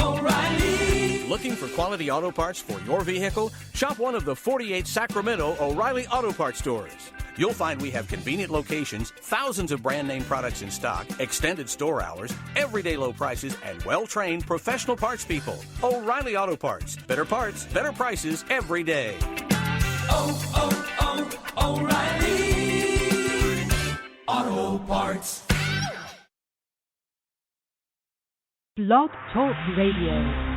O'Reilly. Looking for quality auto parts for your vehicle? Shop one of the 48 Sacramento O'Reilly Auto Parts stores. You'll find we have convenient locations, thousands of brand name products in stock, extended store hours, everyday low prices, and well-trained professional parts people. O'Reilly Auto Parts. Better parts, better prices every day. O'Reilly Auto Parts. Blog Talk Radio.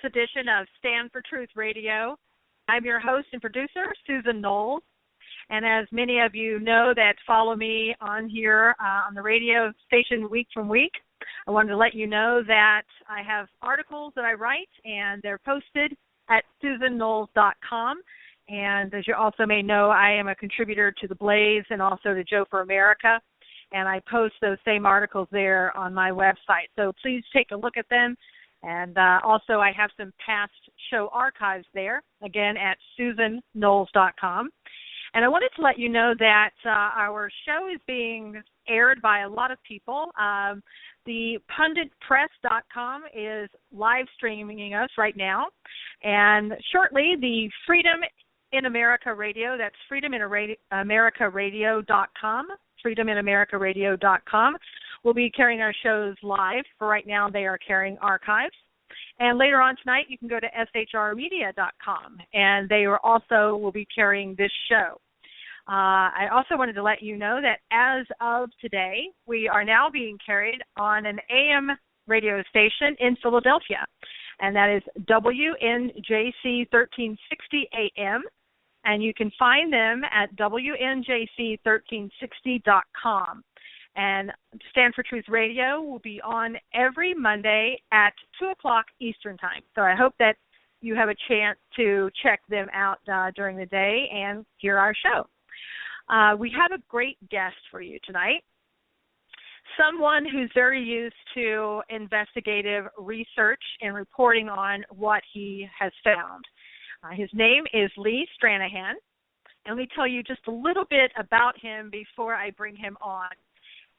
Edition of Stand for Truth Radio. I'm your host and producer, Susan Knowles. And as many of you know that follow me on here on the radio station week from week, I wanted to let you know that I have articles that I write, and they're posted at susanknowles.com. And as you also may know, I am a contributor to The Blaze and also to Joe for America. And I post those same articles there on my website. So please take a look at them. And also I have some past show archives there, again, at susanknowles.com. And I wanted to let you know that our show is being aired by a lot of people. The punditpress.com is live streaming us right now. And shortly, the Freedom in America Radio, that's freedominamericaradio.com, freedominamericaradio.com. We'll be carrying our shows live. For right now, they are carrying archives. And later on tonight, you can go to shrmedia.com, and they will be carrying this show. I also wanted to let you know that as of today, we are now being carried on an AM radio station in Philadelphia, and that is WNJC 1360 AM, and you can find them at WNJC1360.com. And Stand for Truth Radio will be on every Monday at 2 o'clock Eastern Time. So I hope that you have a chance to check them out during the day and hear our show. We have a great guest for you tonight, someone who's very used to investigative research and reporting on what he has found. His name is Lee Stranahan, and let me tell you just a little bit about him before I bring him on.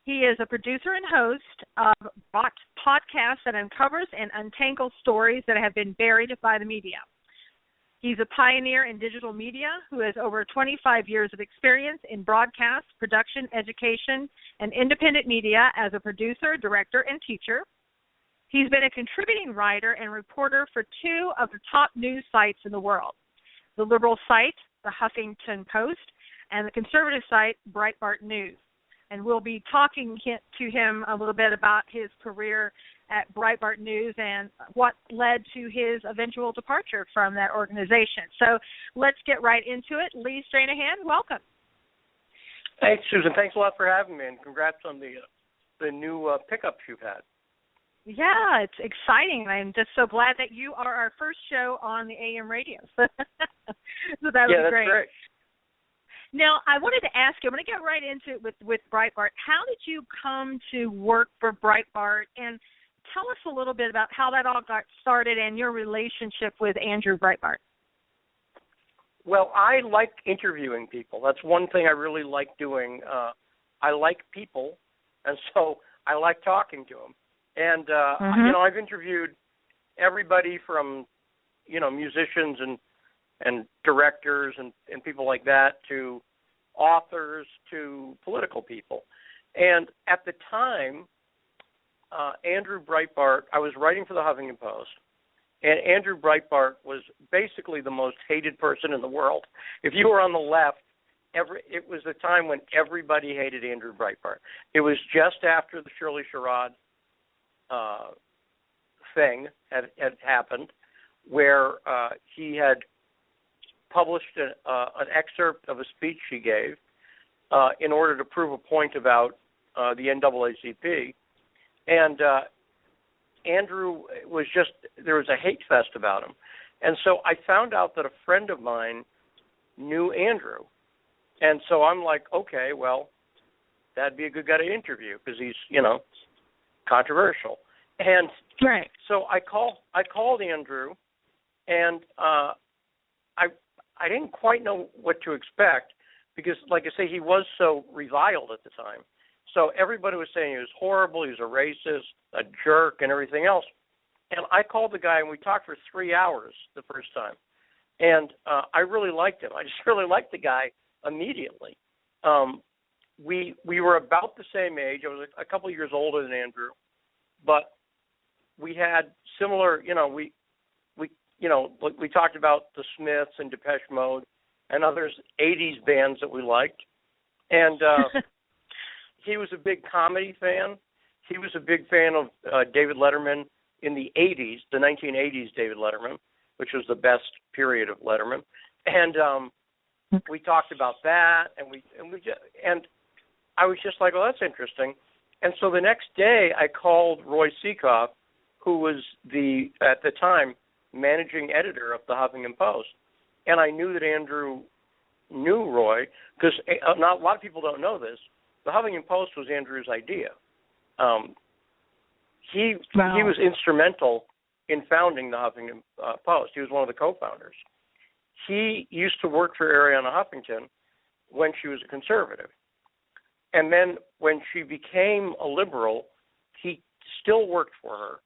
He is a producer and host of podcasts that uncovers and untangles stories that have been buried by the media. He's a pioneer in digital media who has over 25 years of experience in broadcast, production, education, and independent media as a producer, director, and teacher. He's been a contributing writer and reporter for two of the top news sites in the world, the liberal site, the Huffington Post, and the conservative site, Breitbart News. And we'll be talking to him a little bit about his career at Breitbart News and what led to his eventual departure from that organization. So let's get right into it. Lee Stranahan, welcome. Thanks, Susan. Thanks a lot for having me, and congrats on the new pickups you've had. Yeah, it's exciting. I'm just so glad that you are our first show on the AM radio. So that was great. Yeah, that's great. Now, I wanted to ask you, I'm going to get right into it with Breitbart. How did you come to work for Breitbart? And tell us a little bit about how that all got started and your relationship with Andrew Breitbart. Well, I like interviewing people. That's one thing I really like doing. I like people, and so I like talking to them. And, I've interviewed everybody from, musicians and directors and people like that to authors to political people. And at the time, Andrew Breitbart, I was writing for the Huffington Post, and Andrew Breitbart was basically the most hated person in the world. If you were on the left, it was the time when everybody hated Andrew Breitbart. It was just after the Shirley Sherrod thing had happened, where he had published an excerpt of a speech he gave in order to prove a point about the NAACP. And Andrew there was a hate fest about him. And so I found out that a friend of mine knew Andrew. And so I'm like, okay, well, that'd be a good guy to interview because he's, controversial. And right. So I called Andrew, and I didn't quite know what to expect because, like I say, he was so reviled at the time. So everybody was saying he was horrible, he was a racist, a jerk, and everything else. And I called the guy, and we talked for 3 hours the first time. And I really liked him. I just really liked the guy immediately. We were about the same age. I was a couple of years older than Andrew, but we had similar, we talked about the Smiths and Depeche Mode and others 80s bands that we liked. And he was a big comedy fan. He was a big fan of David Letterman in the 80s, the 1980s David Letterman, which was the best period of Letterman. And we talked about that, and I was just like, well, that's interesting. And so the next day I called Roy Sekoff, who was at the time, managing editor of the Huffington Post. And I knew that Andrew knew Roy, because a lot of people don't know this. The Huffington Post was Andrew's idea. He was instrumental in founding the Huffington Post. He was one of the co-founders. He used to work for Arianna Huffington when she was a conservative. And then when she became a liberal, he still worked for her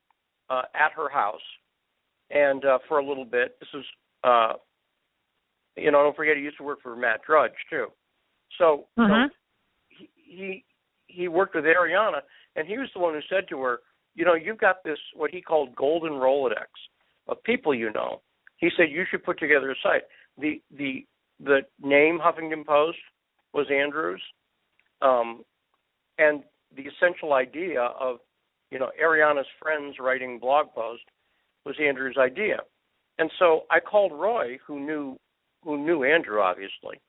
at her house. And for a little bit, this was, don't forget he used to work for Matt Drudge too. So, so he worked with Arianna, and he was the one who said to her, you've got this, what he called golden Rolodex of people you know. He said you should put together a site. The name Huffington Post was Andrew's, and the essential idea of Arianna's friends writing blog posts was Andrew's idea. And so I called Roy, who knew Andrew obviously,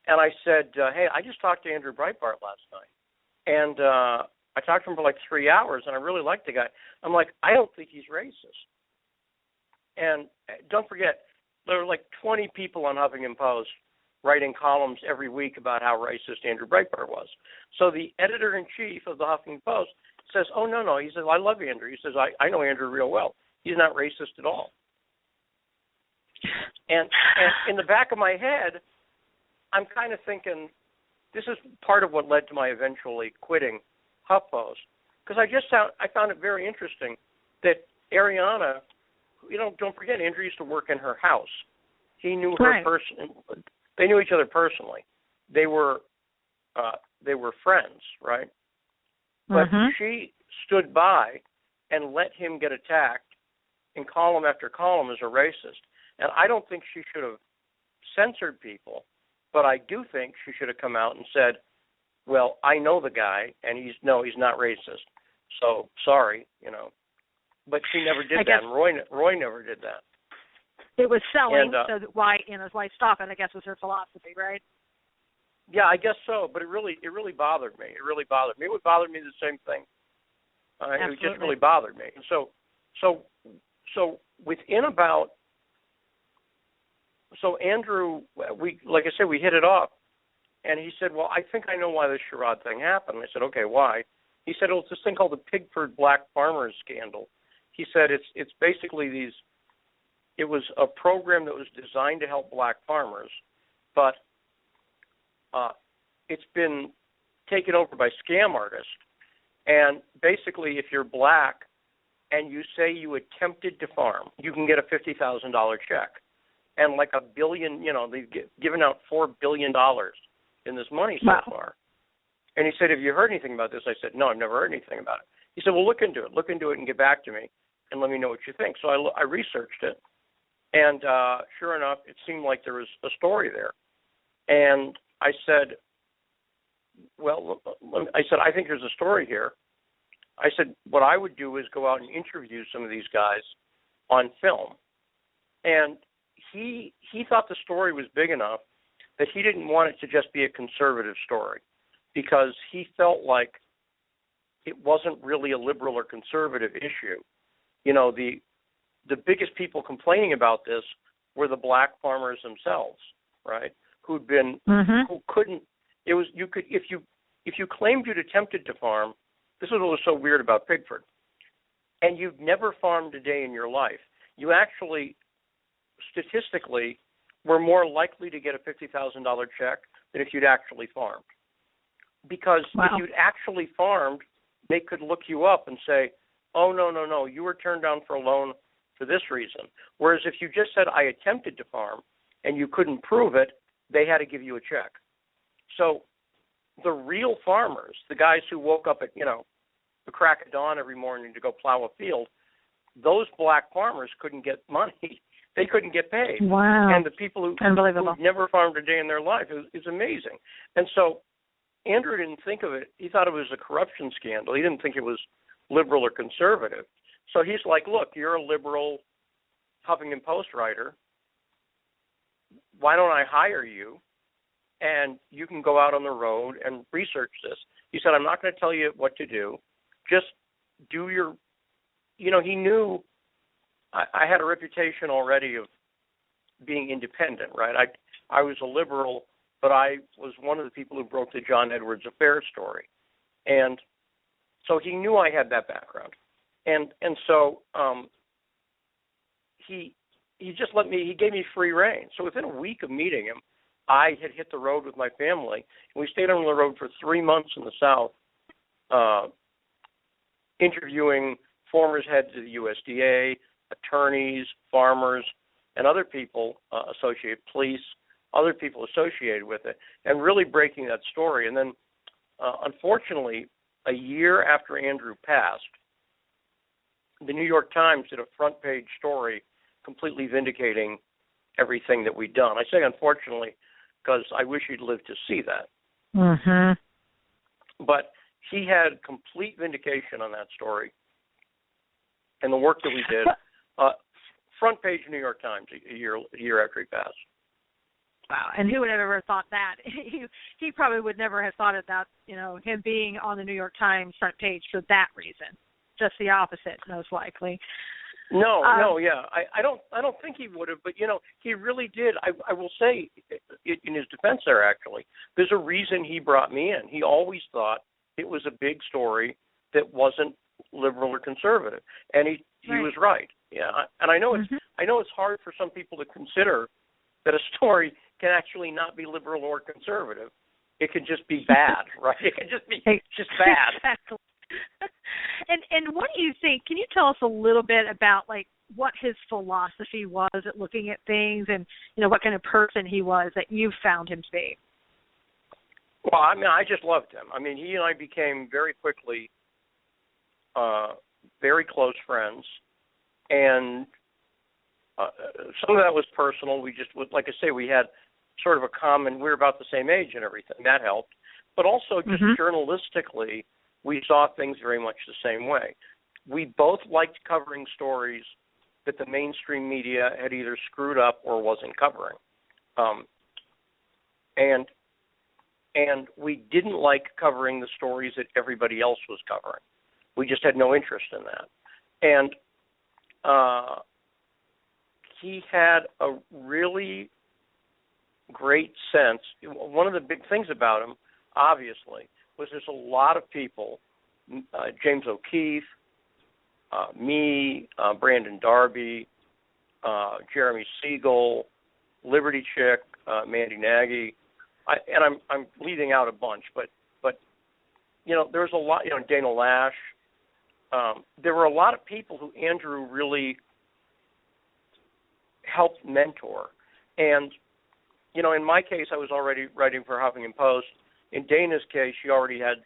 and I said, hey, I just talked to Andrew Breitbart last night, And I talked to him for like 3 hours, and I really liked the guy. I'm like, I don't think he's racist. And don't forget, there were like 20 people on Huffington Post writing columns every week about how racist Andrew Breitbart was. So the editor-in-chief of the Huffington Post says, oh, no. He says, I love Andrew. He says, I know Andrew real well. He's not racist at all. And in the back of my head, I'm kind of thinking, this is part of what led to my eventually quitting HuffPost, because I found it very interesting that Ariana, don't forget, Andrew used to work in her house. He knew her they knew each other personally. They were friends, right? But she stood by and let him get attacked in column after column as a racist. And I don't think she should have censored people, but I do think she should have come out and said, well, I know the guy, and he's not racist. So, sorry, But she never did that, and Roy never did that. It was selling, so that why stock, and I guess was her philosophy, right? Yeah, I guess so, but it really bothered me. It really bothered me. It would bother me the same thing. It just really bothered me. And so within about, so Andrew, like I said, we hit it off, and he said, well, I think I know why this charade thing happened. I said, okay, why? He said, it's this thing called the Pigford Black Farmers Scandal. He said it's basically it was a program that was designed to help black farmers, but it's been taken over by scam artists. And basically, if you're black and you say you attempted to farm, you can get a $50,000 check. And like $1 billion, they've given out $4 billion in this money so far. And he said, have you heard anything about this? I said, no, I've never heard anything about it. He said, well, look into it and get back to me and let me know what you think. So I researched it. And sure enough, it seemed like there was a story there. And I said, I think there's a story here. I said, what I would do is go out and interview some of these guys on film. And he thought the story was big enough that he didn't want it to just be a conservative story, because he felt like it wasn't really a liberal or conservative issue. The biggest people complaining about this were the black farmers themselves, right? Who couldn't. It was if you claimed you'd attempted to farm. This is what was so weird about Pigford, and you've never farmed a day in your life. You actually, statistically, were more likely to get a $50,000 check than if you'd actually farmed, because if you'd actually farmed, they could look you up and say, oh, no, you were turned down for a loan for this reason. Whereas if you just said, I attempted to farm, and you couldn't prove it, they had to give you a check. So the real farmers, the guys who woke up at, the crack of dawn every morning to go plow a field, those black farmers couldn't get money. They couldn't get paid. Wow. And the people who never farmed a day in their life, is amazing. And so Andrew didn't think of it. He thought it was a corruption scandal. He didn't think it was liberal or conservative. So he's like, look, you're a liberal Huffington Post writer. Why don't I hire you, and you can go out on the road and research this? He said, I'm not going to tell you what to do. Just do your, he knew I had a reputation already of being independent, right? I was a liberal, but I was one of the people who broke the John Edwards affair story. And so he knew I had that background. And so he gave me free rein. So within a week of meeting him, I had hit the road with my family, and we stayed on the road for 3 months in the South, interviewing former heads of the USDA, attorneys, farmers, and other people associated, police, other people associated with it, and really breaking that story. And then, unfortunately, a year after Andrew passed, the New York Times did a front-page story completely vindicating everything that we'd done. I say unfortunately because I wish he'd lived to see that. Mm-hmm. But he had complete vindication on that story and the work that we did. Front page New York Times a year after he passed. Wow, and who would have ever thought that? He probably would never have thought about, him being on the New York Times front page for that reason. Just the opposite, most likely. No, yeah. I don't think he would have, but he really did. I will say, in his defense there, actually, there's a reason he brought me in. He always thought it was a big story that wasn't liberal or conservative, and he was right. Yeah, and I know it's hard for some people to consider that a story can actually not be liberal or conservative. It can just be bad, right? It can just be just bad. Exactly. And what do you think? Can you tell us a little bit about what his philosophy was at looking at things, and what kind of person he was that you found him to be? Well, I just loved him. He and I became very quickly very close friends, and some of that was personal. We just, like I say, we had sort of a common. We were about the same age and everything. That helped, but also just journalistically, we saw things very much the same way. We both liked covering stories that the mainstream media had either screwed up or wasn't covering. And we didn't like covering the stories that everybody else was covering. We just had no interest in that. And he had a really great sense. One of the big things about him, obviously, was there's a lot of people, James O'Keefe, me, Brandon Darby, Jeremy Siegel, Liberty Chick, Mandy Nagy, I'm leaving out a bunch, but there was a lot, Dana Lash. There were a lot of people who Andrew really helped mentor. And, in my case, I was already writing for Huffington Post. In Dana's case, she already had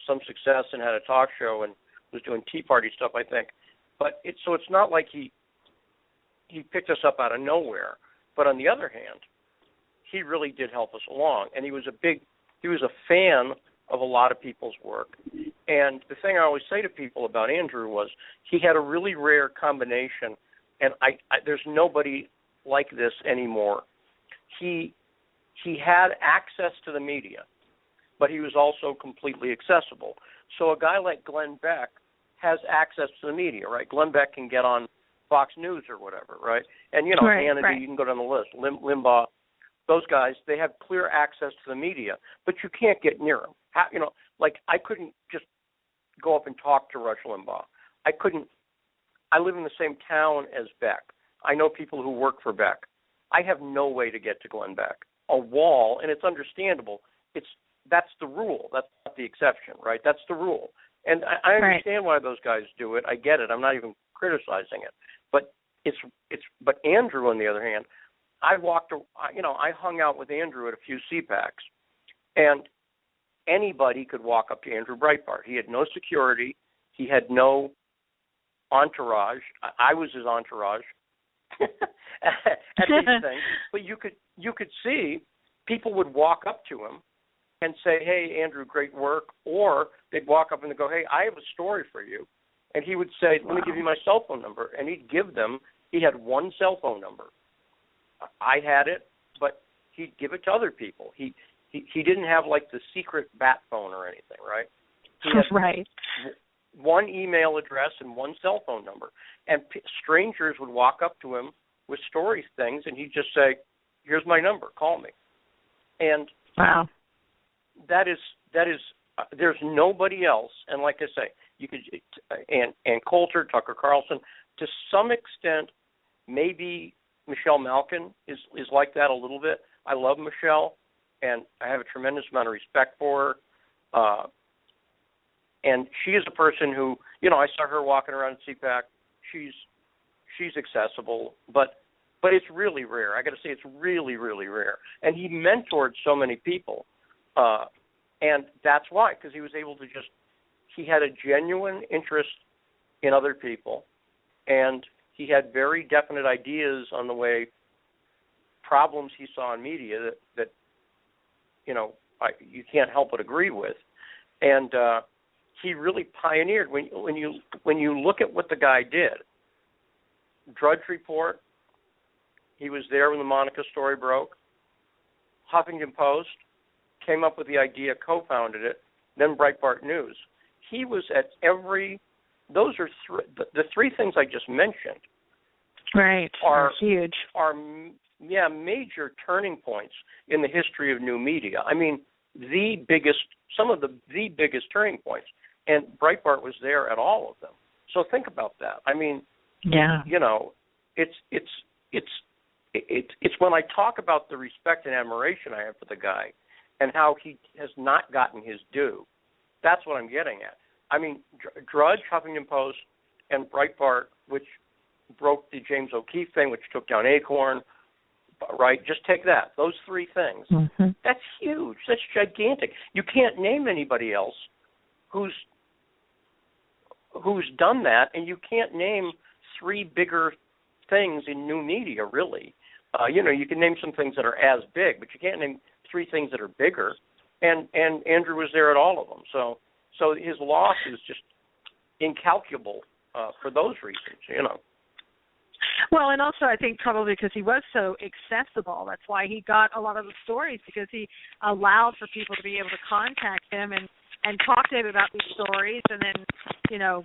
some success and had a talk show and was doing Tea Party stuff, I think. But it's not like he picked us up out of nowhere. But on the other hand, he really did help us along, and he was a fan of a lot of people's work. And the thing I always say to people about Andrew was he had a really rare combination, and there's nobody like this anymore. He had access to the media, but he was also completely accessible. So a guy like Glenn Beck has access to the media, right? Glenn Beck can get on Fox News or whatever, right? And, Hannity, you can go down the list, Limbaugh, those guys, they have clear access to the media, but you can't get near them. I couldn't just go up and talk to Rush Limbaugh. I live in the same town as Beck. I know people who work for Beck. I have no way to get to Glenn Beck. A wall, and it's understandable, that's the rule. That's not the exception, right? That's the rule. And I understand why those guys do it. I get it. I'm not even criticizing it. But but Andrew, on the other hand, I hung out with Andrew at a few CPACs, and anybody could walk up to Andrew Breitbart. He had no security. He had no entourage. I was his entourage at these things. But you could see people would walk up to him and say, "Hey, Andrew, great work," or they'd walk up and they'd go, "Hey, I have a story for you," and he would say, "Let me give you my cell phone number," and he'd give them. He had one cell phone number. I had it, but he'd give it to other people. He didn't have the secret bat phone or anything, right? He had one email address and one cell phone number, and strangers would walk up to him with story things, and he'd just say, "Here's my number, call me." And that is there's nobody else. And like I say, you could and Coulter, Tucker Carlson, to some extent, maybe Michelle Malkin is like that a little bit. I love Michelle, and I have a tremendous amount of respect for her. And she is a person who, I saw her walking around at CPAC. She's accessible, but it's really rare. I got to say, it's really, really rare. And he mentored so many people, and that's why, because he was able to he had a genuine interest in other people, and he had very definite ideas on the way problems he saw in media that you can't help but agree with, and he really pioneered. When you look at what the guy did, Drudge Report, he was there when the Monica story broke. Huffington Post, came up with the idea, co-founded it, then Breitbart News. He was at every. Those are the three things I just mentioned. Right. Are huge. Are major turning points in the history of new media. I mean, some of the biggest turning points, and Breitbart was there at all of them. So think about that. I mean, yeah, you know, it's when I talk about the respect and admiration I have for the guy, and how he has not gotten his due. That's what I'm getting at. I mean, Drudge, Huffington Post, and Breitbart, which broke the James O'Keefe thing, which took down Acorn, right? Just take that. Those three things. Mm-hmm. That's huge. That's gigantic. You can't name anybody else who's done that, and you can't name three bigger things in new media, really. You know, you can name some things that are as big, but you can't name three things that are bigger. And Andrew was there at all of them. So his loss is just incalculable for those reasons, you know. Well, and also I think probably because he was so accessible. That's why he got a lot of the stories, because he allowed for people to be able to contact him and talk to him about these stories, and then, you know,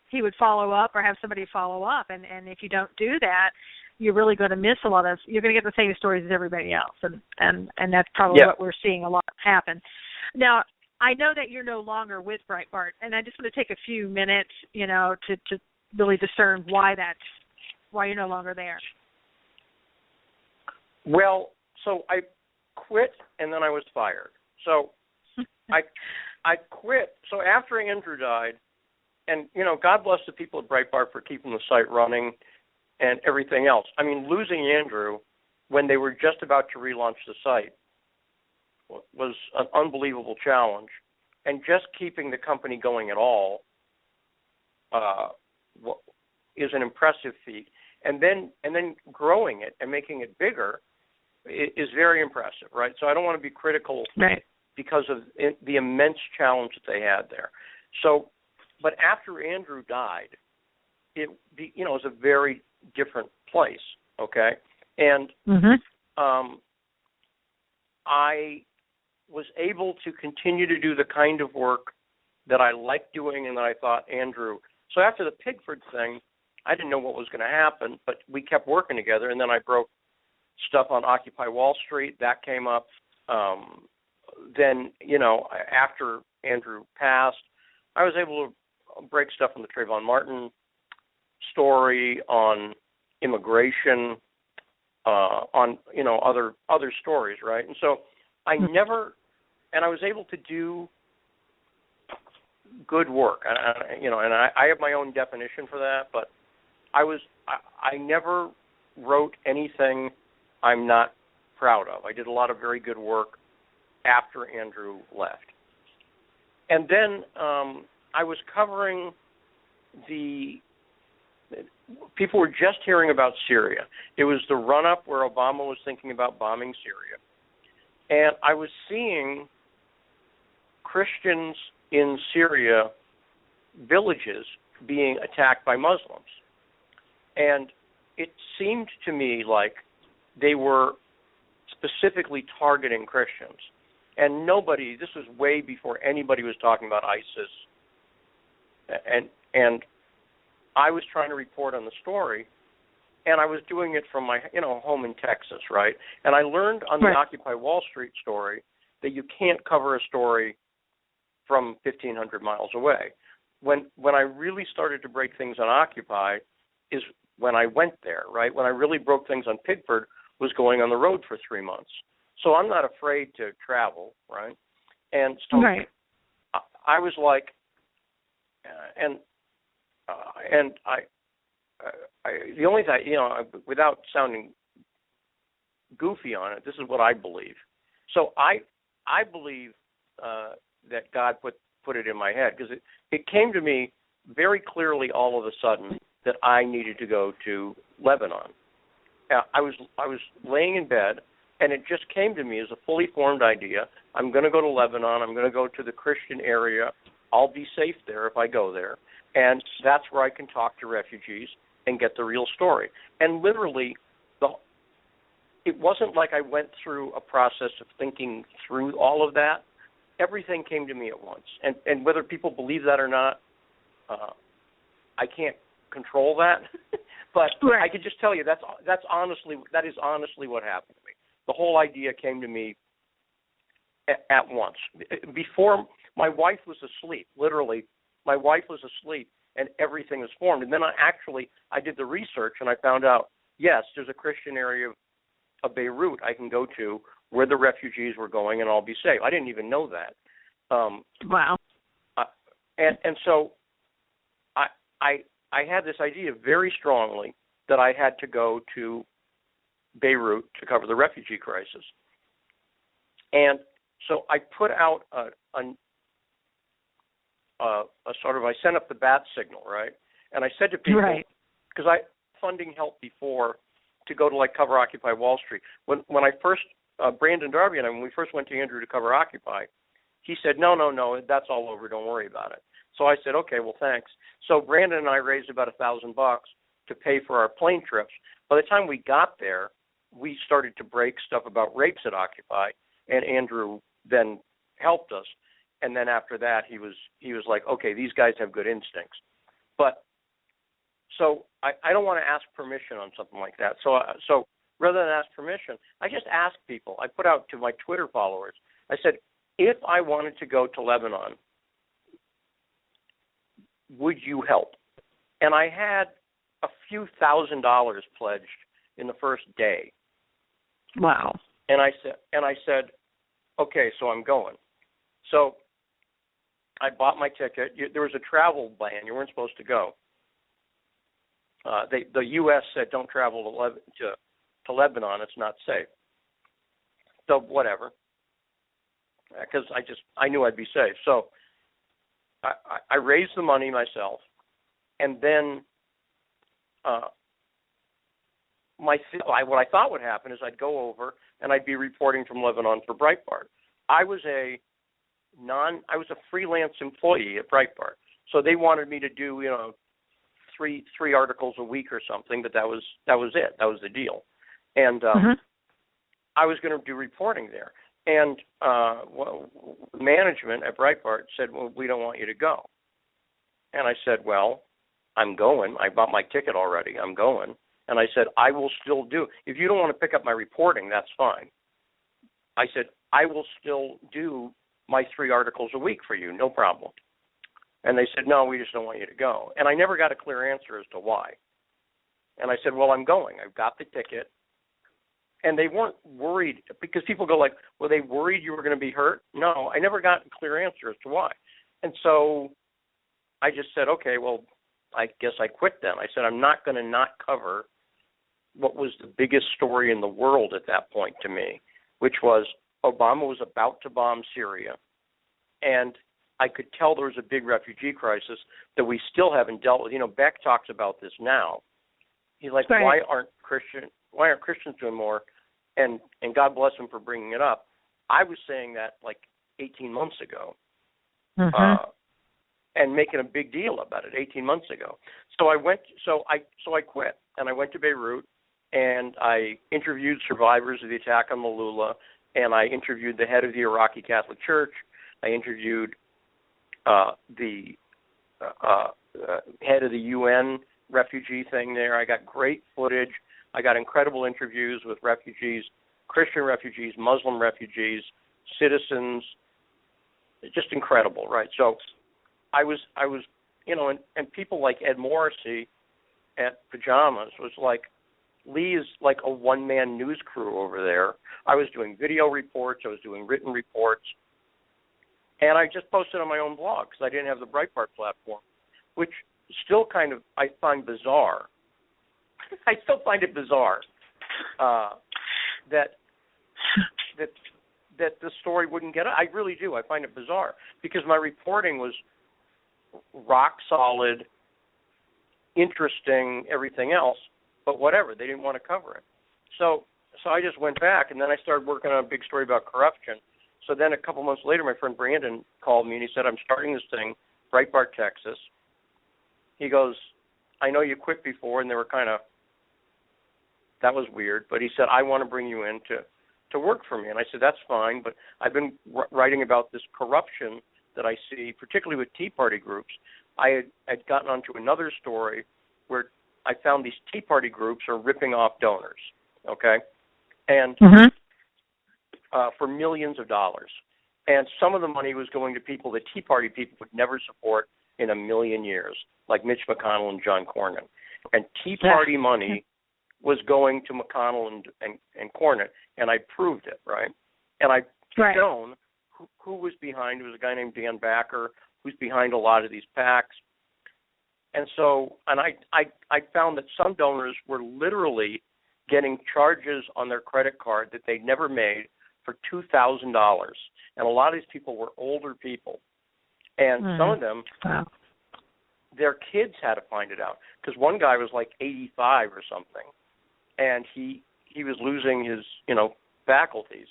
he would follow up or have somebody follow up. And if you don't do that, you're really going to miss a lot of. You're going to get the same stories as everybody else, and that's probably what we're seeing a lot happen. Now, I know that you're no longer with Breitbart, and I just want to take a few minutes, you know, to really discern why you're no longer there. Well, so I quit, and then I was fired. So I quit. So after Andrew died, and, you know, God bless the people at Breitbart for keeping the site running and everything else. I mean, losing Andrew when they were just about to relaunch the site was an unbelievable challenge, and just keeping the company going at all is an impressive feat. And then growing it and making it bigger is very impressive, right? So I don't want to be critical because of the immense challenge that they had there. So, but after Andrew died, it was a very different place, okay? And I was able to continue to do the kind of work that I liked doing and that I thought Andrew. So after the Pigford thing, I didn't know what was going to happen, but we kept working together, and then I broke stuff on Occupy Wall Street. That came up. Then, you know, after Andrew passed, I was able to break stuff on the Trayvon Martin story, on immigration, on, you know, other stories, right? And so I was able to do good work, you know, and I have my own definition for that, but I never wrote anything I'm not proud of. I did a lot of very good work after Andrew left. And then I was covering people were just hearing about Syria. It was the run-up where Obama was thinking about bombing Syria. And I was seeing Christians in Syria, villages, being attacked by Muslims. And it seemed to me like they were specifically targeting Christians. And this was way before anybody was talking about ISIS. And I was trying to report on the story, and I was doing it from my, you know, home in Texas, right? And I learned on the Occupy Wall Street story that you can't cover a story from 1,500 miles away. When I really started to break things on Occupy is when I went there, right? When I really broke things on Pigford was going on the road for 3 months. So I'm not afraid to travel, right? And so I was like, the only thing, you know, without sounding goofy on it, this is what I believe. So I believe that God put it in my head, because it came to me very clearly all of a sudden that I needed to go to Lebanon. I was laying in bed, and it just came to me as a fully formed idea. I'm going to go to Lebanon. I'm going to go to the Christian area. I'll be safe there if I go there. And that's where I can talk to refugees and get the real story. And literally, it wasn't like I went through a process of thinking through all of that. Everything came to me at once. And whether people believe that or not, I can't control that. But right. I could just tell you that is honestly what happened to me. The whole idea came to me at once. Before, my wife was asleep. Literally, my wife was asleep, and everything was formed. And then I did the research, and I found out, yes, there's a Christian area of Beirut I can go to where the refugees were going, and I'll be safe. I didn't even know that. Wow. And so I had this idea very strongly that I had to go to Beirut to cover the refugee crisis. And so I put out a sort of, I sent up the bat signal, right? And I said to people, because I funding help before to go to like cover Occupy Wall Street. When I first, Brandon Darby and I, when we first went to Andrew to cover Occupy, he said, no, that's all over, don't worry about it. So I said, okay, well, thanks. So Brandon and I raised about $1,000 to pay for our plane trips. By the time we got there, we started to break stuff about rapes at Occupy, and Andrew then helped us. And then after that, he was like, okay, these guys have good instincts. But so I don't want to ask permission on something like that. So rather than ask permission, I just ask people. I put out to my Twitter followers, I said, if I wanted to go to Lebanon, would you help? And I had a few $1,000s pledged in the first day. Wow. And I said, okay, so I'm going. So I bought my ticket. There was a travel ban. You weren't supposed to go. The U.S. said don't travel to Lebanon. It's not safe. So whatever, because I knew I'd be safe. So I raised the money myself, and then what I thought would happen is I'd go over and I'd be reporting from Lebanon for Breitbart. I was a freelance employee at Breitbart, so they wanted me to do three articles a week or something, but that was it. That was the deal, and I was going to do reporting there. And management at Breitbart said, well, we don't want you to go. And I said, well, I'm going. I bought my ticket already. I'm going. And I said, I will still do. If you don't want to pick up my reporting, that's fine. I said, I will still do my 3 articles a week for you, no problem. And they said, no, we just don't want you to go. And I never got a clear answer as to why. And I said, well, I'm going. I've got the ticket. And they weren't worried, because people go like, were they worried you were going to be hurt? No, I never got a clear answer as to why. And so I just said, okay, well, I guess I quit then. I said, I'm not going to not cover what was the biggest story in the world at that point to me, which was Obama was about to bomb Syria. And I could tell there was a big refugee crisis that we still haven't dealt with. Beck talks about this now. He's like, right. Why aren't Christians doing more? And God bless him for bringing it up. I was saying that like 18 months ago, and making a big deal about it 18 months ago. So I quit, and I went to Beirut, and I interviewed survivors of the attack on Malula, and I interviewed the head of the Iraqi Catholic Church. I interviewed the head of the UN refugee thing there. I got great footage. I got incredible interviews with refugees, Christian refugees, Muslim refugees, citizens. Just incredible, right? So I was, and people like Ed Morrissey at Pajamas was like, Lee is like a one-man news crew over there. I was doing video reports. I was doing written reports. And I just posted on my own blog because I didn't have the Breitbart platform, which still kind of I find bizarre. I still find it bizarre that the story wouldn't get. I really do. I find it bizarre because my reporting was rock solid, interesting, everything else, but whatever. They didn't want to cover it. So I just went back, and then I started working on a big story about corruption. So then a couple months later, my friend Brandon called me, and he said, I'm starting this thing, Breitbart, Texas. He goes, I know you quit before, and they were kind of that was weird. But he said, I want to bring you in to work for me. And I said, that's fine, but I've been writing about this corruption that I see, particularly with Tea Party groups. I had gotten onto another story where I found these Tea Party groups are ripping off donors, okay, and for millions of dollars. And some of the money was going to people that Tea Party people would never support in a million years, like Mitch McConnell and John Cornyn. And Tea Party money was going to McConnell and Cornyn, and I proved it, right? And I've shown who was behind. There was a guy named Dan Backer who's behind a lot of these PACs. And so, and I found that some donors were literally getting charges on their credit card that they'd never made for $2,000. And a lot of these people were older people. And some of them, their kids had to find it out. Because one guy was like 85 or something. And he was losing his, faculties.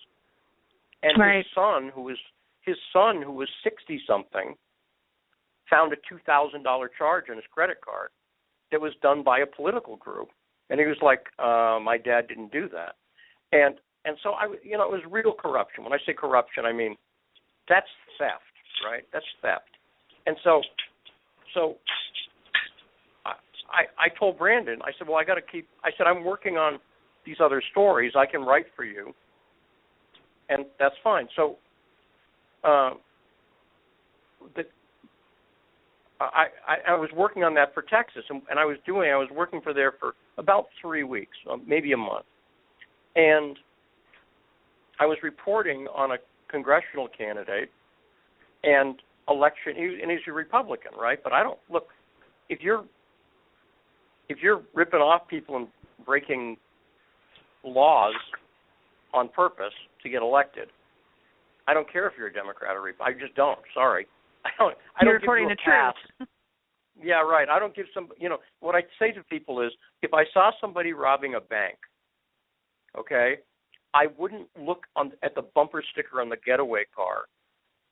And his son, who was 60-something, found a $2,000 charge on his credit card that was done by a political group. And he was like, my dad didn't do that. And so, it was real corruption. When I say corruption, I mean, that's theft, right? That's theft. And so I told Brandon, I said, well, I'm working on these other stories. I can write for you. And that's fine. So I was working on that for Texas, and I was working for there for about 3 weeks, maybe a month. And I was reporting on a congressional candidate and election, and he's a Republican, right? But I don't, look, if you're ripping off people and breaking laws on purpose to get elected, I don't care if you're a Democrat or Republican. I just don't. Sorry. I don't reporting the truth. Yeah, right. I don't give what I say to people is, if I saw somebody robbing a bank, okay, I wouldn't look at the bumper sticker on the getaway car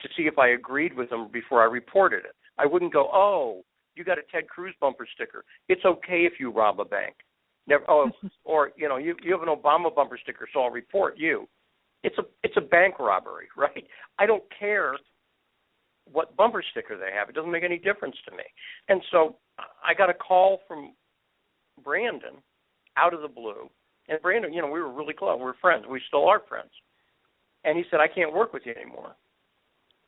to see if I agreed with them before I reported it. I wouldn't go, oh, you got a Ted Cruz bumper sticker. It's okay if you rob a bank. Never. Oh, or you have an Obama bumper sticker, so I'll report you. It's a bank robbery, right? I don't care what bumper sticker they have. It doesn't make any difference to me. And so I got a call from Brandon out of the blue. And Brandon, we were really close. We were friends. We still are friends. And he said, I can't work with you anymore.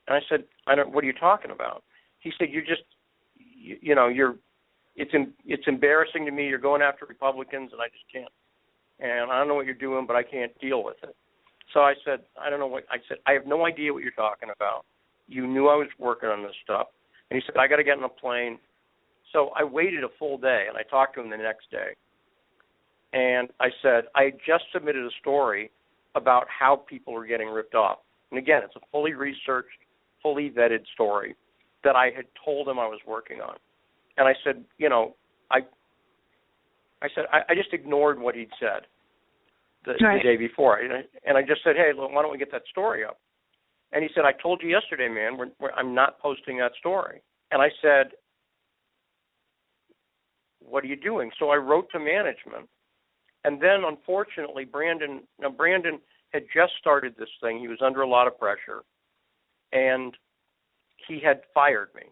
And I said, what are you talking about? He said, it's embarrassing to me. You're going after Republicans, and I just can't. And I don't know what you're doing, but I can't deal with it. So I said, I have no idea what you're talking about. You knew I was working on this stuff. And he said, I got to get on a plane. So I waited a full day, and I talked to him the next day. And I said, I just submitted a story about how people are getting ripped off. And again, it's a fully researched, fully vetted story that I had told him I was working on. And I said, I just ignored what he'd said the day before. And I just said, hey, why don't we get that story up? And he said, I told you yesterday, man, I'm not posting that story. And I said, what are you doing? So I wrote to management. And then, unfortunately, Brandon had just started this thing. He was under a lot of pressure. And he had fired me,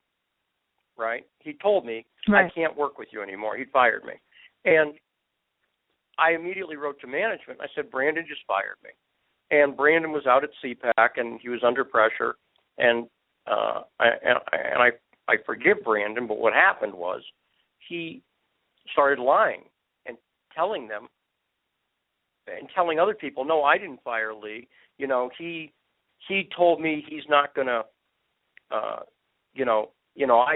right? He told me, I can't work with you anymore. He fired me. And I immediately wrote to management. I said, Brandon just fired me. And Brandon was out at CPAC, and he was under pressure. And I forgive Brandon, but what happened was he started lying and telling them and telling other people, no, I didn't fire Lee. He told me he's not going to, I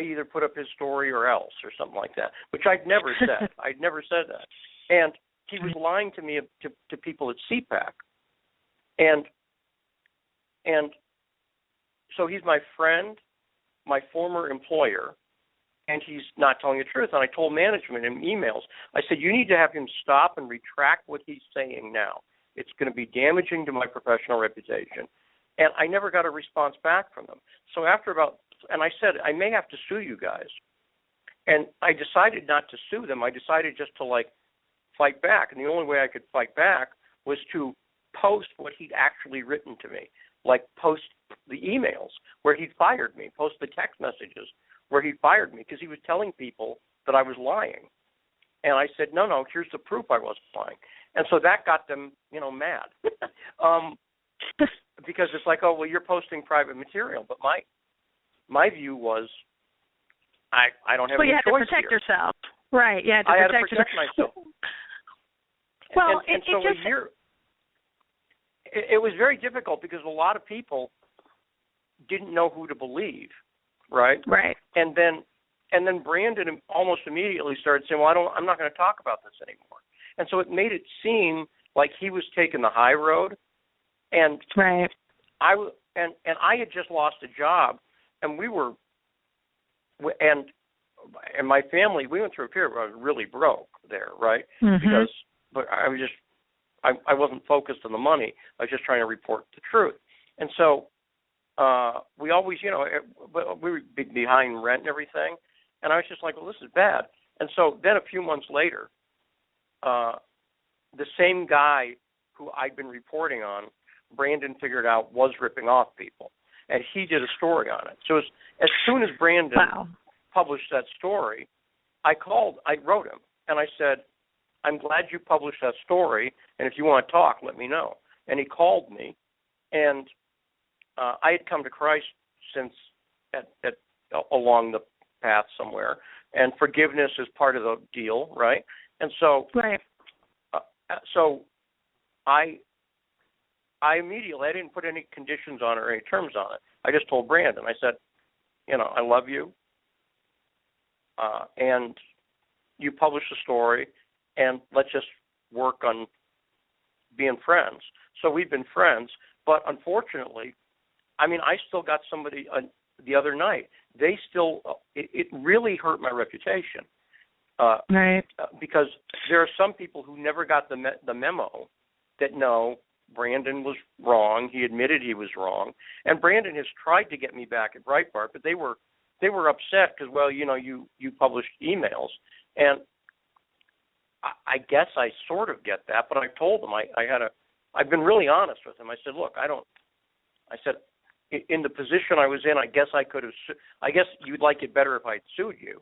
either put up his story or else or something like that, which I'd never said. I'd never said that. And he was lying to me to people at CPAC. And so he's my friend, my former employer, and he's not telling the truth. And I told management in emails, I said, you need to have him stop and retract what he's saying now. It's going to be damaging to my professional reputation. And I never got a response back from them. So and I said, I may have to sue you guys. And I decided not to sue them. I decided just to fight back, and the only way I could fight back was to post what he'd actually written to me, like post the emails where he'd fired me, post the text messages where he fired me, because he was telling people that I was lying. And I said, no, here's the proof I wasn't lying. And so that got them, mad. Because it's like, oh, well, you're posting private material. But my view was, I don't have any choice here. Well, you had to protect yourself. Right, you had to I protect had to protect myself. Well, and so a year, it was very difficult because a lot of people didn't know who to believe, right? Right. And then Brandon almost immediately started saying, well, I'm not going to talk about this anymore. And so it made it seem like he was taking the high road. And right. I had just lost a job, and and my family, we went through a period where I was really broke there, right? Mm-hmm. But I wasn't focused on the money. I was just trying to report the truth. And so we always, we were behind rent and everything. And I was just like, well, this is bad. And so then a few months later, the same guy who I'd been reporting on, Brandon figured out was ripping off people. And he did a story on it. So as soon as Brandon published that story, I wrote him, and I said, I'm glad you published that story, and if you want to talk, let me know. And he called me, and I had come to Christ since along the path somewhere, and forgiveness is part of the deal, right? And so, right. So I immediately, I didn't put any conditions on it or any terms on it. I just told Brandon, I said, I love you, and you published the story, and let's just work on being friends. So we've been friends, but unfortunately, I still got somebody the other night. They still, it really hurt my reputation. Right. Because there are some people who never got the memo that no, Brandon was wrong. He admitted he was wrong, and Brandon has tried to get me back at Breitbart, but they were upset because, well, you published emails, and I guess I sort of get that, but I told them I've been really honest with him. I said, look, I said, in the position I was in, I guess I could have. I guess you'd like it better if I'd sued you.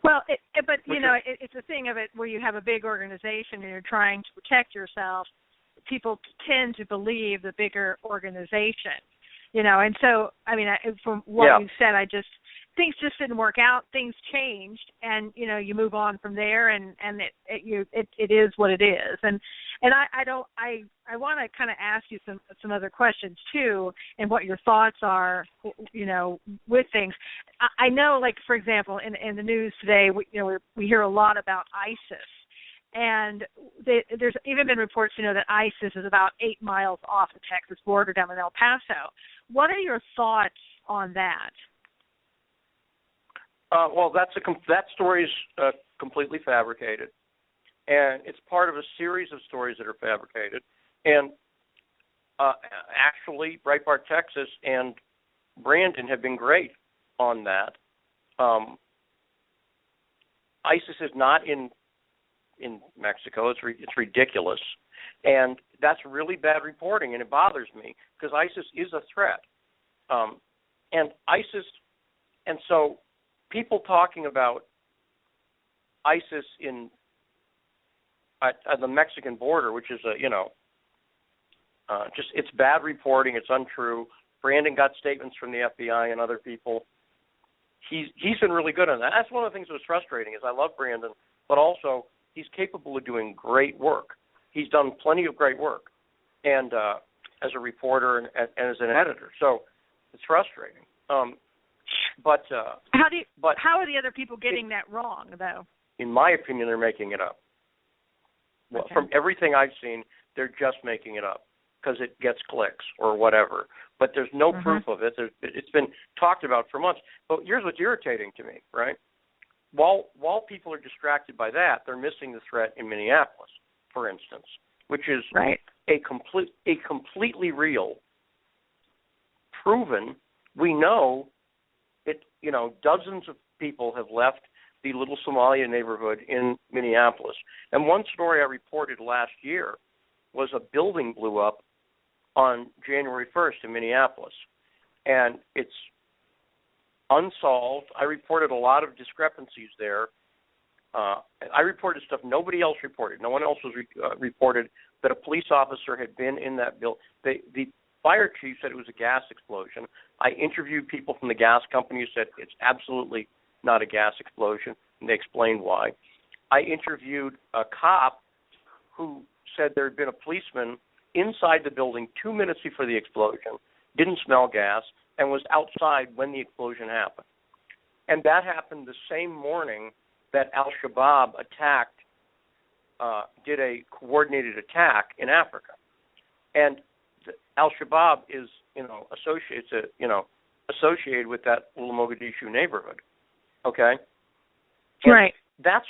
Well, it's a thing of it where you have a big organization and you're trying to protect yourself. People tend to believe the bigger organization, and so, from what you said, things just didn't work out. Things changed, and you move on from there, and it is what it is. And I want to kind of ask you some other questions too, and what your thoughts are, with things. I know, like, for example, in the news today, we hear a lot about ISIS. And there's even been reports, that ISIS is about 8 miles off the Texas border down in El Paso. What are your thoughts on that? Well, that story is completely fabricated, and it's part of a series of stories that are fabricated. And actually, Breitbart Texas and Brandon have been great on that. ISIS is not in Mexico. It's ridiculous, and that's really bad reporting, and it bothers me because ISIS is a threat, and ISIS, and so people talking about ISIS at the Mexican border, which is just it's bad reporting. It's untrue. Brandon got statements from the FBI and other people. He's been really good on that. That's one of the things that was frustrating is I love Brandon, but also he's capable of doing great work. He's done plenty of great work, and as a reporter and as an editor. So it's frustrating. But how are the other people getting that wrong, though? In my opinion, they're making it up. Well, okay. From everything I've seen, they're just making it up because it gets clicks or whatever. But there's no proof of it. It's been talked about for months. But here's what's irritating to me, right? While people are distracted by that, they're missing the threat in Minneapolis, for instance, which is a completely real, proven. We know it. Dozens of people have left the little Somalia neighborhood in Minneapolis. And one story I reported last year was a building blew up on January 1st in Minneapolis. And it's unsolved. I reported a lot of discrepancies there. I reported stuff nobody else reported. No one else was reported that a police officer had been in that building. The fire chief said it was a gas explosion. I interviewed people from the gas company who said it's absolutely not a gas explosion, and they explained why. I interviewed a cop who said there had been a policeman inside the building 2 minutes before the explosion, didn't smell gas, and was outside when the explosion happened. And that happened the same morning that al-Shabaab did a coordinated attack in Africa. And al-Shabaab is, associated with that little Mogadishu neighborhood. Okay? And right. That's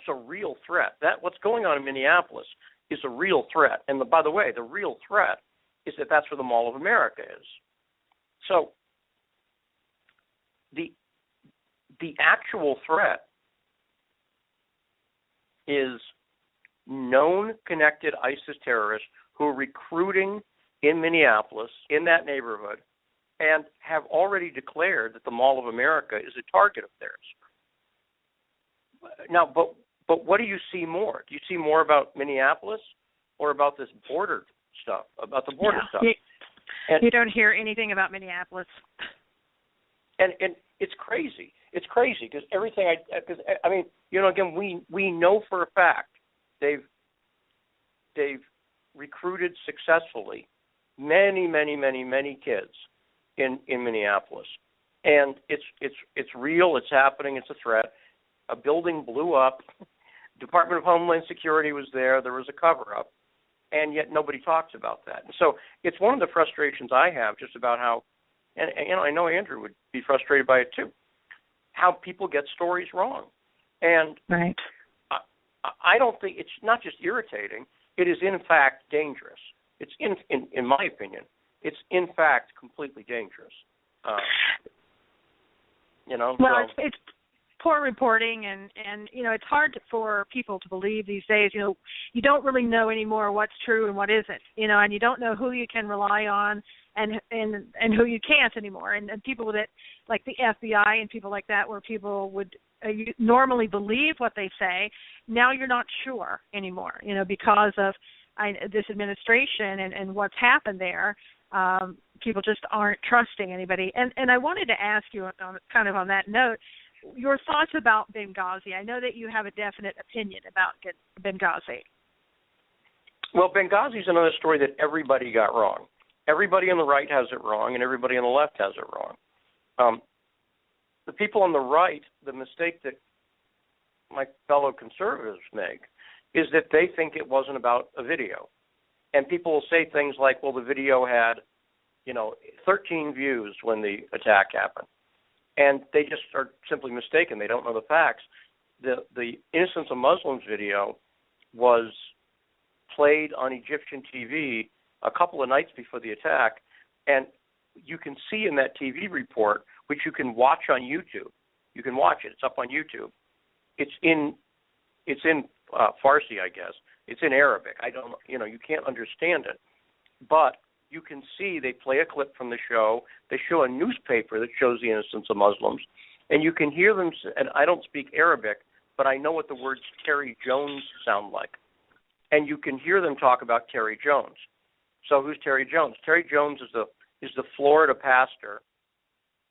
a real threat. What's going on in Minneapolis is a real threat. And by the way, the real threat is that that's where the Mall of America is. So the actual threat is known connected ISIS terrorists who are recruiting in Minneapolis, in that neighborhood, and have already declared that the Mall of America is a target of theirs. Now, but what do you see more? Do you see more about Minneapolis or about this border stuff, about the border stuff? You don't hear anything about Minneapolis. And it's crazy. It's crazy because everything again, we know for a fact they've recruited successfully many kids in Minneapolis, and it's real. It's happening. It's a threat. A building blew up. Department of Homeland Security was there. There was a cover-up, and yet nobody talks about that. And so it's one of the frustrations I have just about how, and I know Andrew would be frustrated by it too, how people get stories wrong. And right. I don't think it's not just irritating. It is in fact dangerous. It's in my opinion, it's in fact completely dangerous. Well, so. It's poor reporting, and it's hard for people to believe these days. You don't really know anymore what's true and what isn't. And you don't know who you can rely on and who you can't anymore. And people that, like the FBI and people like that, where people would normally believe what they say, now you're not sure anymore. Because of this administration and what's happened there. People just aren't trusting anybody. And I wanted to ask you, on that note, your thoughts about Benghazi. I know that you have a definite opinion about Benghazi. Well, Benghazi is another story that everybody got wrong. Everybody on the right has it wrong, and everybody on the left has it wrong. The people on the right, the mistake that my fellow conservatives make is that they think it wasn't about a video. And people will say things like, well, the video had, 13 views when the attack happened. And they just are simply mistaken. They don't know the facts. The Innocence of Muslims video was played on Egyptian TV a couple of nights before the attack, and you can see in that TV report, which you can watch on YouTube. You can watch it. It's up on YouTube. It's in Farsi, I guess. It's in Arabic. You can't understand it, but you can see they play a clip from the show. They show a newspaper that shows the innocence of Muslims, and you can hear them. And I don't speak Arabic, but I know what the words Terry Jones sound like, and you can hear them talk about Terry Jones. So who's Terry Jones? Terry Jones is the Florida pastor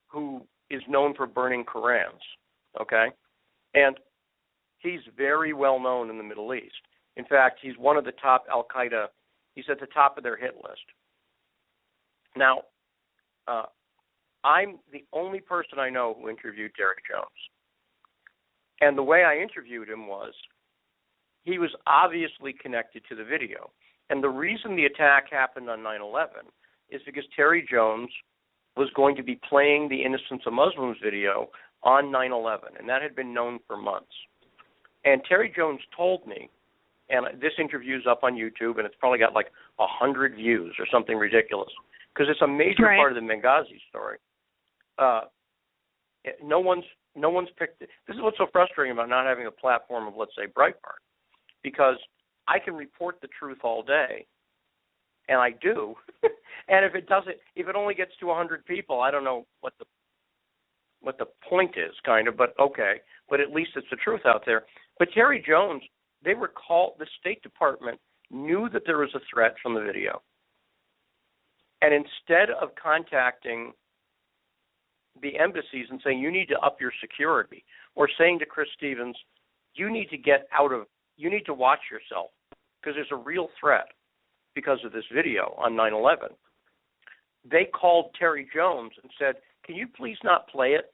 who is known for burning Korans. Okay, and he's very well known in the Middle East. In fact, he's one of the top Al-Qaeda. He's at the top of their hit list. Now, I'm the only person I know who interviewed Terry Jones. And the way I interviewed him was he was obviously connected to the video. And the reason the attack happened on 9/11 is because Terry Jones was going to be playing the Innocence of Muslims video on 9/11, and that had been known for months. And Terry Jones told me, and this interview's up on YouTube, and it's probably got like 100 views or something ridiculous, because it's a major part of the Benghazi story. No one's no one's picked. This is what's so frustrating about not having a platform of, let's say, Breitbart, because I can report the truth all day, and I do. And if it only gets to 100 people, I don't know what the point is, kind of. But okay, but at least it's the truth out there. But Terry Jones, the State Department knew that there was a threat from the video, and instead of contacting the embassies and saying you need to up your security, or saying to Chris Stevens, you need to watch yourself because there's a real threat because of this video on 9/11. They called Terry Jones and said, can you please not play it?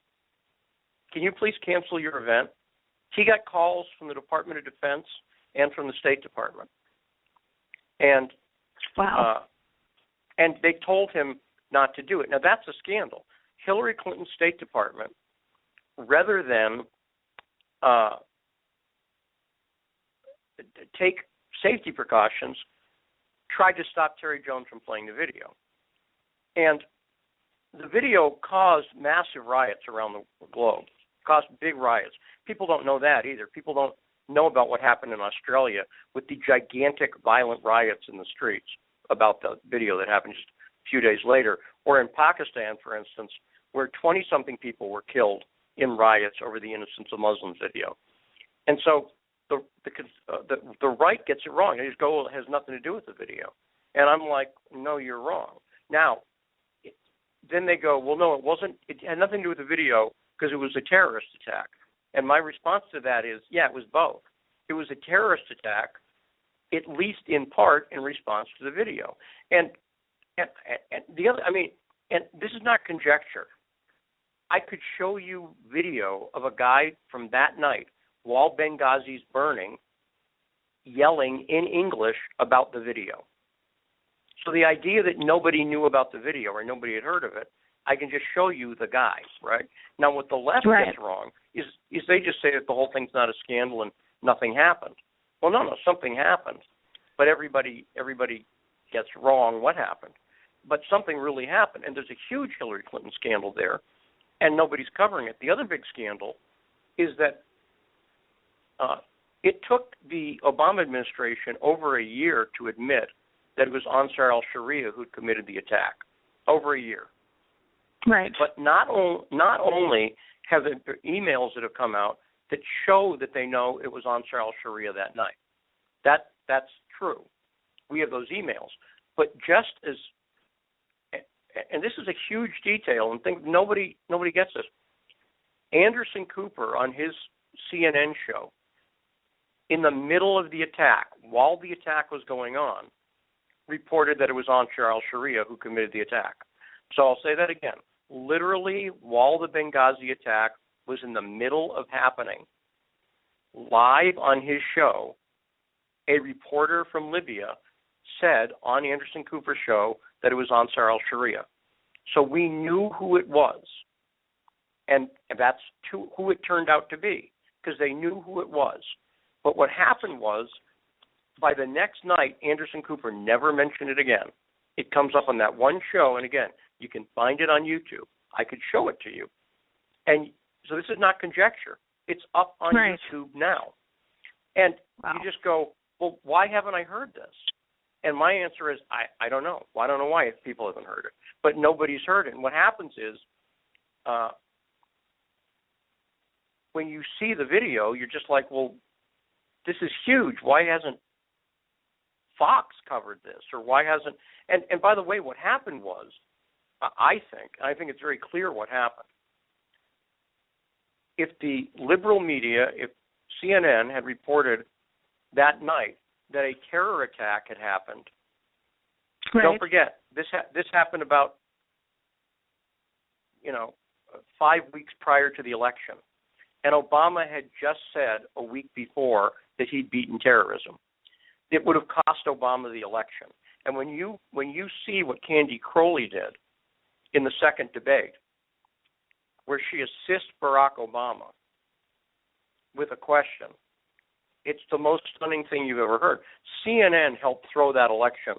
Can you please cancel your event? He got calls from the Department of Defense and from the State Department. And wow. And they told him not to do it. Now, that's a scandal. Hillary Clinton's State Department, rather than take safety precautions, tried to stop Terry Jones from playing the video. And the video caused massive riots around the globe, caused big riots. People don't know that either. People don't know about what happened in Australia with the gigantic violent riots in the streets about the video that happened just a few days later. Or in Pakistan, for instance, where 20-something people were killed in riots over the Innocence of Muslims video. And so the right gets it wrong. They just go, it has nothing to do with the video. And I'm like, no, you're wrong. Now, then they go, well, no, it had nothing to do with the video because it was a terrorist attack. And my response to that is, yeah, it was both. It was a terrorist attack, at least in part in response to the video. And the other, and this is not conjecture. I could show you video of a guy from that night while Benghazi's burning yelling in English about the video. So the idea that nobody knew about the video or nobody had heard of it, I can just show you the guy, right? Now, what the left gets wrong is they just say that the whole thing's not a scandal and nothing happened. Well, no, something happened, but everybody gets wrong what happened. But something really happened, and there's a huge Hillary Clinton scandal there, and nobody's covering it. The other big scandal is that it took the Obama administration over a year to admit that it was Ansar al-Sharia who'd committed the attack. Over a year. Right. But not only have there emails that have come out that show that they know it was Ansar al-Sharia that night. That's true. We have those emails. But just as, and this is a huge detail, and think nobody gets this. Anderson Cooper on his CNN show, in the middle of the attack, while the attack was going on, reported that it was Ansar al-Sharia who committed the attack. So I'll say that again. Literally, while the Benghazi attack was in the middle of happening, live on his show, a reporter from Libya said on Anderson Cooper's show that it was Ansar al-Sharia. So we knew who it was, and that's who it turned out to be, because they knew who it was. But what happened was, by the next night, Anderson Cooper never mentioned it again. It comes up on that one show, and again, you can find it on YouTube. I could show it to you. And so this is not conjecture. It's up on YouTube now. And you just go, well, why haven't I heard this? And my answer is, I don't know. Well, I don't know why people haven't heard it. But nobody's heard it. And what happens is, when you see the video, you're just like, well, this is huge. Why hasn't Fox covered this? Or why hasn't... And by the way, what happened was, I think it's very clear what happened. If the liberal media, if CNN had reported that night that a terror attack had happened, don't forget, this happened about 5 weeks prior to the election. And Obama had just said a week before that he'd beaten terrorism. It would have cost Obama the election. And when you see what Candy Crowley did in the second debate, where she assists Barack Obama with a question, it's the most stunning thing you've ever heard. CNN helped throw that election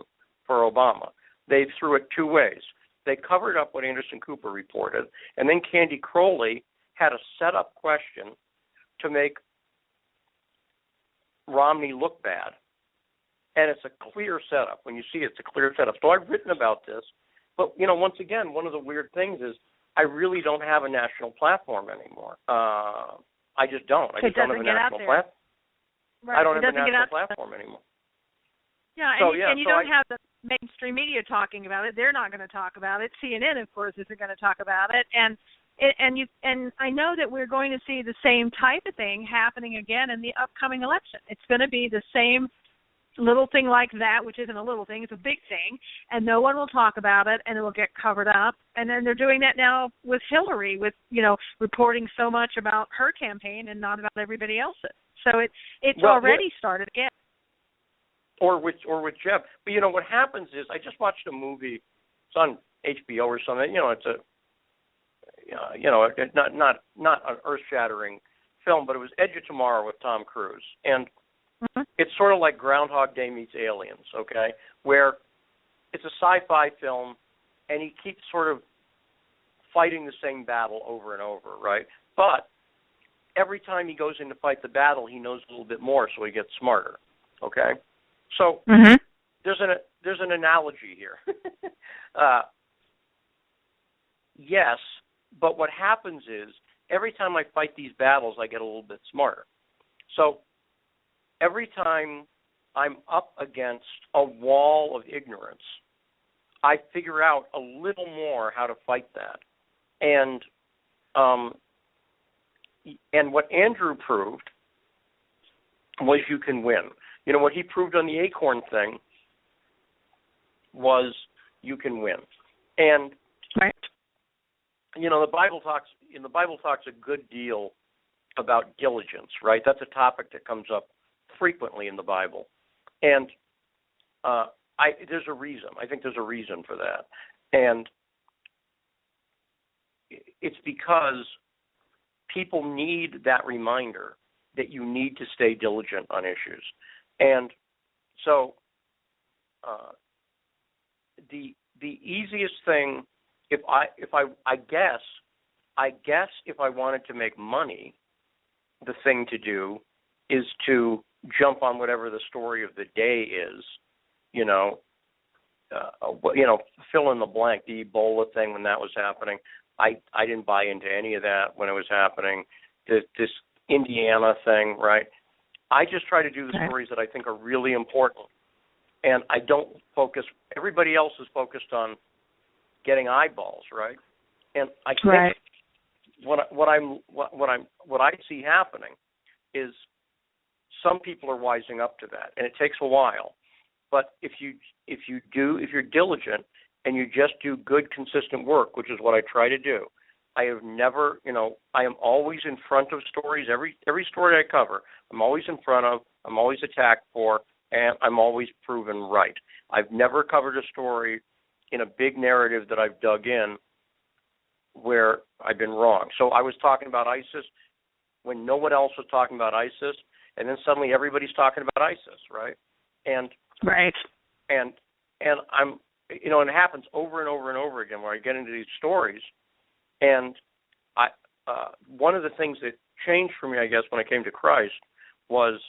for Obama. They threw it two ways. They covered up what Anderson Cooper reported, and then Candy Crowley had a set-up question to make Romney look bad. And it's a clear setup. When you see it, it's a clear setup. So I've written about this. But, once again, one of the weird things is I really don't have a national platform anymore. I just don't. I just don't have a national platform. Right. I don't have a national platform anymore. Yeah, and you don't have the mainstream media talking about it. They're not going to talk about it. CNN, of course, isn't going to talk about it. And I know that we're going to see the same type of thing happening again in the upcoming election. It's going to be the same little thing like that, which isn't a little thing, it's a big thing, and no one will talk about it, and it will get covered up. And then they're doing that now with Hillary, with reporting so much about her campaign and not about everybody else's. So it's already started again. Or with Jeff. But what happens is I just watched a movie. It's on HBO or something. It's not an earth-shattering film, but it was Edge of Tomorrow with Tom Cruise, and it's sort of like Groundhog Day meets Aliens, okay? Where it's a sci-fi film, and he keeps sort of fighting the same battle over and over, right? But every time he goes in to fight the battle, he knows a little bit more, so he gets smarter, okay? So there's an analogy here. Yes, but what happens is every time I fight these battles, I get a little bit smarter. So every time I'm up against a wall of ignorance, I figure out a little more how to fight that. And what Andrew proved was you can win. What he proved on the acorn thing was you can win. And right. The Bible talks a good deal about diligence, right? That's a topic that comes up frequently in the Bible. And there's a reason. I think there's a reason for that. And it's because people need that reminder that you need to stay diligent on issues. And so the easiest thing, I guess if I wanted to make money, the thing to do is to jump on whatever the story of the day is, fill in the blank. The Ebola thing, when that was happening, I didn't buy into any of that when it was happening. This Indiana thing, right? I just try to do the stories that I think are really important, and I don't focus. Everybody else is focused on getting eyeballs, right? And I think what I see happening is some people are wising up to that, and it takes a while. But if you're diligent and you just do good, consistent work, which is what I try to do, I have never, I am always in front of stories. Every story I cover, I'm always in front of, I'm always attacked for, and I'm always proven right. I've never covered a story in a big narrative that I've dug in where I've been wrong. So I was talking about ISIS when no one else was talking about ISIS, and then suddenly everybody's talking about ISIS, right? And I'm, and it happens over and over and over again where I get into these stories, and one of the things that changed for me, I guess, when I came to Christ was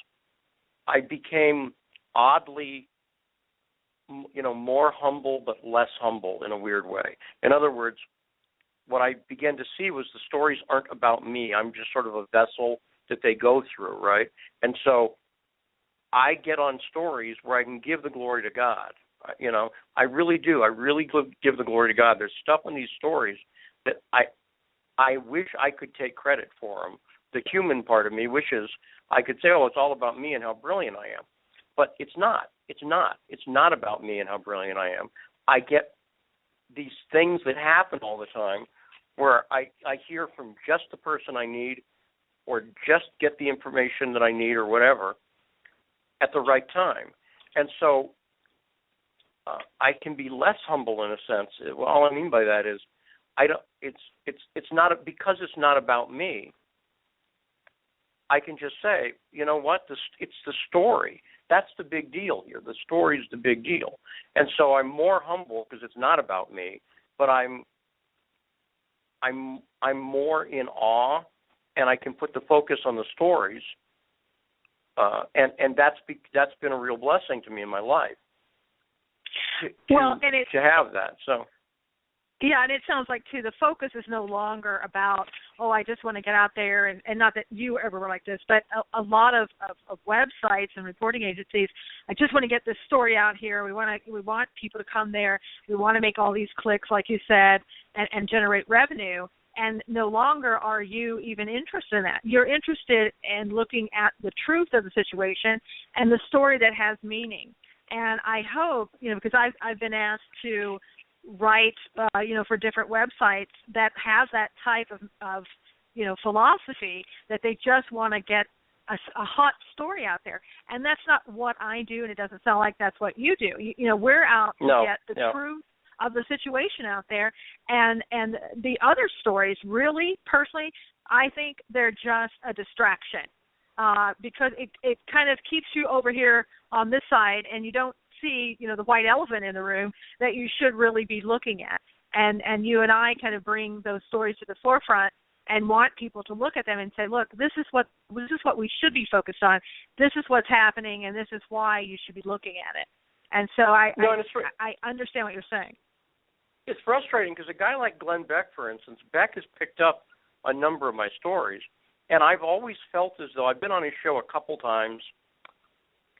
I became oddly, more humble but less humble in a weird way. In other words, what I began to see was the stories aren't about me. I'm just sort of a vessel that they go through, right? And so I get on stories where I can give the glory to God. I really do. I really give the glory to God. There's stuff in these stories that I wish I could take credit for them. The human part of me wishes I could say, it's all about me and how brilliant I am. But it's not. It's not. It's not about me and how brilliant I am. I get these things that happen all the time where I hear from just the person I need or just get the information that I need or whatever at the right time. And so I can be less humble in a sense. Well, all I mean by that is it's not because it's not about me. I can just say, you know what? It's the story. That's the big deal here. The story is the big deal. And so I'm more humble because it's not about me, but I'm I'm more in awe, and I can put the focus on the stories, and that's been a real blessing to me in my life. To have that. So. Yeah, and it sounds like, too, the focus is no longer about, I just want to get out there, and not that you ever were like this, but a lot of websites and reporting agencies, I just want to get this story out here. We want people to come there. We want to make all these clicks, like you said, and generate revenue. And no longer are you even interested in that. You're interested in looking at the truth of the situation and the story that has meaning. And I hope, because I've been asked to write, for different websites that have that type of philosophy, that they just want to get a hot story out there. And that's not what I do, and it doesn't sound like that's what you do. We're out to get the truth of the situation out there, and the other stories, really, personally, I think they're just a distraction, because it kind of keeps you over here on this side, and you don't see, the white elephant in the room that you should really be looking at. And you and I kind of bring those stories to the forefront and want people to look at them and say, look, this is what we should be focused on. This is what's happening, and this is why you should be looking at it. And so I understand what you're saying. It's frustrating because a guy like Glenn Beck, for instance, Beck has picked up a number of my stories, and I've always felt as though I've been on his show a couple times,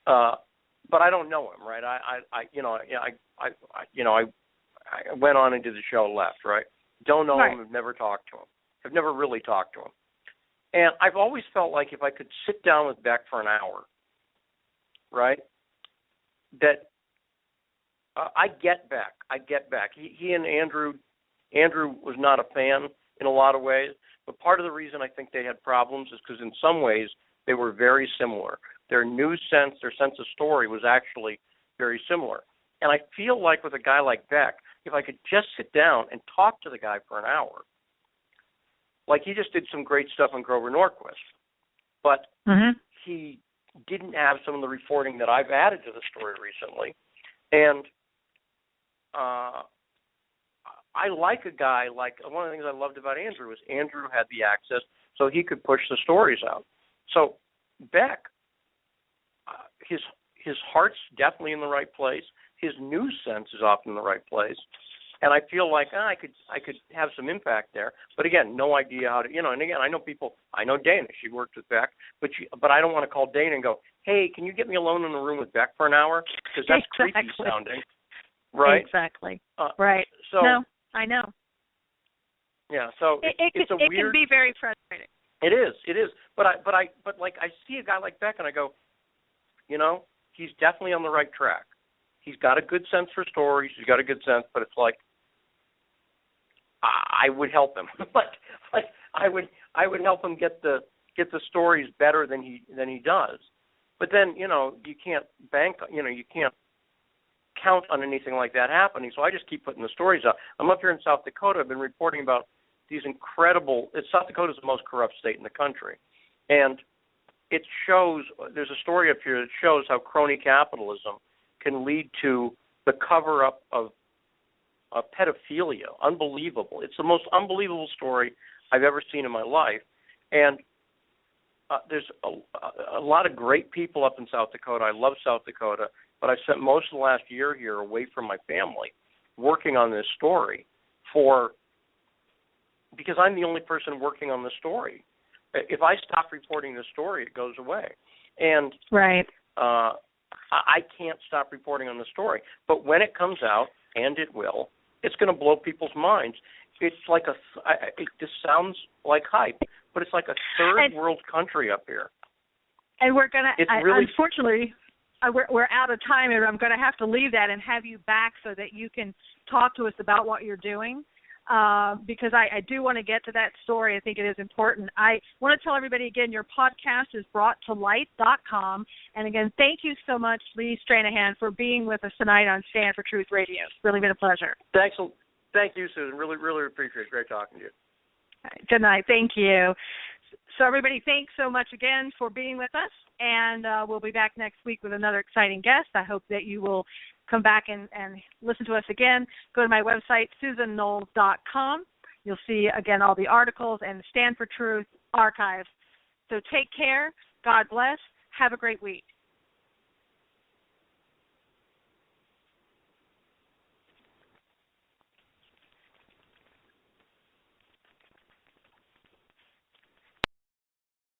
but I don't know him, right? I went on and did the show, left, right? Don't know him, have never talked to him. I've never really talked to him. And I've always felt like if I could sit down with Beck for an hour, right, that I get Beck. He and Andrew was not a fan in a lot of ways, but part of the reason I think they had problems is because in some ways they were very similar. Their news sense, their sense of story was actually very similar. And I feel like with a guy like Beck, if I could just sit down and talk to the guy for an hour, like he just did some great stuff on Grover Norquist, but he didn't have some of the reporting that I've added to the story recently. And I like a guy like, one of the things I loved about Andrew was Andrew had the access so he could push the stories out. So Beck, his heart's definitely in the right place. His news sense is often in the right place. And I feel like I could have some impact there. But again, no idea how to, and again, I know people, I know Dana, she worked with Beck, but I don't want to call Dana and go, hey, can you get me alone in the room with Beck for an hour? Because that's creepy sounding. Right? Exactly. Right. So, no, I know. Yeah, so it's a weird. It can be very frustrating. It is. But like I see a guy like Beck and I go, he's definitely on the right track. He's got a good sense for stories. He's got a good sense, but it's like I would help him. like I would help him get the stories better than he does. But then you can't bank. You can't count on anything like that happening. So I just keep putting the stories out. I'm up here in South Dakota. I've been reporting about these incredible. South Dakota is the most corrupt state in the country, and it shows. There's a story up here that shows how crony capitalism can lead to the cover-up of pedophilia. Unbelievable. It's the most unbelievable story I've ever seen in my life. And there's a lot of great people up in South Dakota. I love South Dakota, but I've spent most of the last year here away from my family working on this story because I'm the only person working on the story. If I stop reporting the story, it goes away. And right. I can't stop reporting on the story. But when it comes out, and it will, it's going to blow people's minds. It's like this sounds like hype, but it's like a third world country up here. And we're going to, unfortunately, we're out of time, and I'm going to have to leave that and have you back so that you can talk to us about what you're doing. Because I do want to get to that story. I think it is important. I want to tell everybody again, your podcast is broughttolight.com. And again, thank you so much, Lee Stranahan, for being with us tonight on Stand for Truth Radio. It's really been a pleasure. Thank you, Susan. Really, really appreciate it. Great talking to you. All right, good night. Thank you. So everybody, thanks so much again for being with us. And we'll be back next week with another exciting guest. I hope that you will come back and listen to us again. Go to my website, susanknowles.com, You'll see, again, all the articles and the Stand for Truth archives. So take care. God bless. Have a great week.